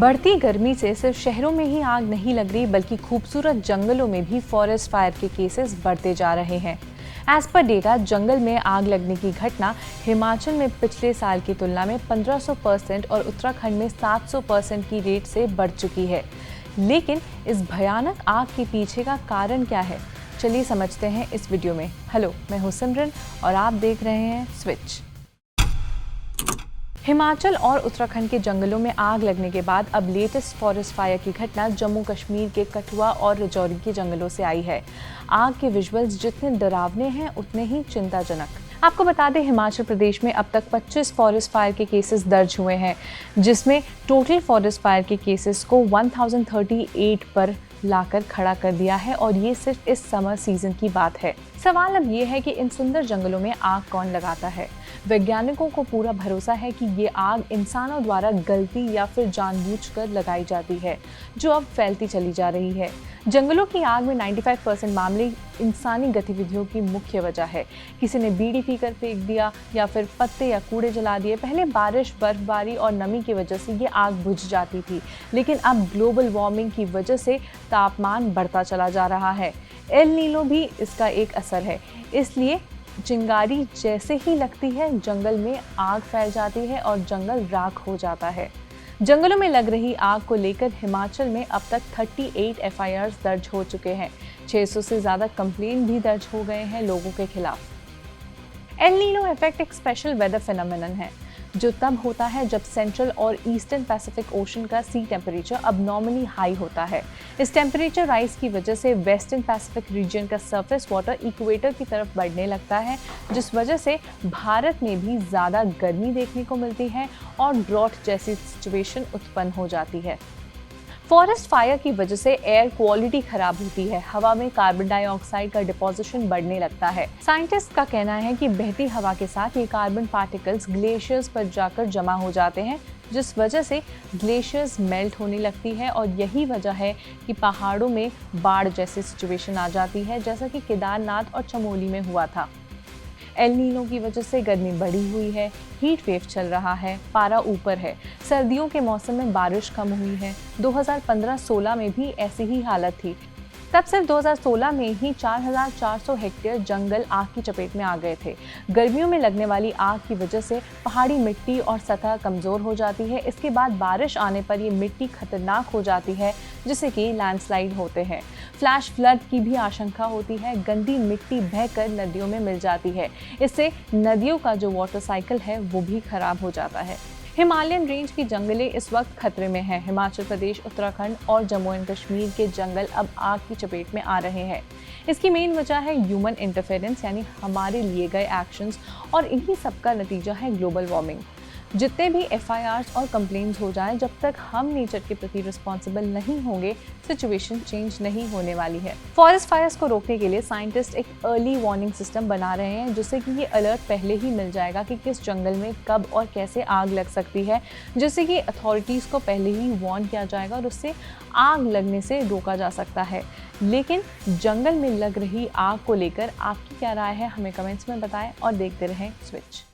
बढ़ती गर्मी से सिर्फ शहरों में ही आग नहीं लग रही बल्कि खूबसूरत जंगलों में भी फॉरेस्ट फायर के केसेस बढ़ते जा रहे हैं। एज पर डेटा, जंगल में आग लगने की घटना हिमाचल में पिछले साल की तुलना में 1500% और उत्तराखंड में 700% की रेट से बढ़ चुकी है। लेकिन इस भयानक आग के पीछे का कारण क्या है, चलिए समझते हैं इस वीडियो में। हेलो, मैं हूं सिमरन और आप देख रहे हैं स्विच। हिमाचल और उत्तराखंड के जंगलों में आग लगने के बाद अब लेटेस्ट फॉरेस्ट फायर की घटना जम्मू कश्मीर के कठुआ और राजौरी के जंगलों से आई है। आग के विजुअल्स जितने डरावने हैं उतने ही चिंताजनक। आपको बता दें, हिमाचल प्रदेश में अब तक 25 फॉरेस्ट फायर के केसेस दर्ज हुए हैं, जिसमें टोटल फॉरेस्ट फायर के केसेस को 1038 पर लाकर खड़ा कर दिया है और ये सिर्फ इस समर सीजन की बात है। सवाल अब ये है कि इन सुंदर जंगलों में आग कौन लगाता है। वैज्ञानिकों को पूरा भरोसा है कि ये आग इंसानों द्वारा गलती या फिर जानबूझकर लगाई जाती है, जो अब फैलती चली जा रही है। जंगलों की आग में 95% मामले इंसानी गतिविधियों की मुख्य वजह है। किसी ने बीड़ी पीकर फेंक दिया या फिर पत्ते या कूड़े जला दिए। पहले बारिश, बर्फबारी और नमी की वजह से ये आग बुझ जाती थी, लेकिन अब ग्लोबल वार्मिंग की वजह से तापमान बढ़ता चला जा रहा है। एल नीनो भी इसका एक असर है, इसलिए चिंगारी जैसे ही लगती है जंगल में आग फैल जाती है और जंगल राख हो जाता है। जंगलों में लग रही आग को लेकर हिमाचल में अब तक 38 एफआईआर दर्ज हो चुके हैं। 600 से ज़्यादा कंप्लेन भी दर्ज हो गए हैं लोगों के खिलाफ। एल नीनो इफेक्ट एक स्पेशल वेदर फिनोमेनन है जो तब होता है जब सेंट्रल और ईस्टर्न पैसिफिक ओशन का सी टेम्परेचर अबनॉर्मली हाई होता है। इस टेम्परेचर राइज की वजह से वेस्टर्न पैसिफिक रीजन का सरफेस वाटर इक्वेटर की तरफ बढ़ने लगता है, जिस वजह से भारत में भी ज़्यादा गर्मी देखने को मिलती है और ड्रॉट जैसी सिचुएशन उत्पन्न हो जाती है। फॉरेस्ट फायर की वजह से एयर क्वालिटी खराब होती है, हवा में कार्बन डाइऑक्साइड का डिपोजिशन बढ़ने लगता है। साइंटिस्ट का कहना है कि बहती हवा के साथ ये कार्बन पार्टिकल्स ग्लेशियर्स पर जाकर जमा हो जाते हैं, जिस वजह से ग्लेशियर्स मेल्ट होने लगती है और यही वजह है कि पहाड़ों में बाढ़ जैसी सिचुएशन आ जाती है, जैसा कि केदारनाथ और चमोली में हुआ था। एल नीनो की वजह से गर्मी बढ़ी हुई है, हीट वेव चल रहा है, पारा ऊपर है। सर्दियों के मौसम में बारिश कम हुई है। 2015-16 में भी ऐसी ही हालत थी। तब सिर्फ 2016 में ही 4400 हेक्टेयर जंगल आग की चपेट में आ गए थे। गर्मियों में लगने वाली आग की वजह से पहाड़ी मिट्टी और सतह कमज़ोर हो जाती है। इसके बाद बारिश आने पर ये मिट्टी खतरनाक हो जाती है, जिससे कि लैंडस्लाइड होते हैं। फ्लैश फ्लड की भी आशंका होती है। गंदी मिट्टी बहकर नदियों में मिल जाती है। इससे नदियों का जो वाटर साइकिल है वो भी खराब हो जाता है। हिमालयन रेंज की जंगलें इस वक्त खतरे में हैं। हिमाचल प्रदेश, उत्तराखंड और जम्मू एंड कश्मीर के जंगल अब आग की चपेट में आ रहे हैं। इसकी मेन वजह है ह्यूमन इंटरफेरेंस, यानी हमारे लिए गए एक्शंस, और इन्हीं सब का नतीजा है ग्लोबल वार्मिंग। जितने भी एफआईआर्स और कंप्लेंट्स हो जाएं, जब तक हम नेचर के प्रति रिस्पॉन्सिबल नहीं होंगे, सिचुएशन चेंज नहीं होने वाली है। फॉरेस्ट फायर्स को रोकने के लिए साइंटिस्ट एक अर्ली वार्निंग सिस्टम बना रहे हैं, जिससे कि ये अलर्ट पहले ही मिल जाएगा कि किस जंगल में कब और कैसे आग लग सकती है, जिससे कि अथॉरिटीज़ को पहले ही वार्न किया जाएगा और उससे आग लगने से रोका जा सकता है। लेकिन जंगल में लग रही आग को लेकर आपकी क्या राय है, हमें कमेंट्स में बताएं और देखते रहें स्विच।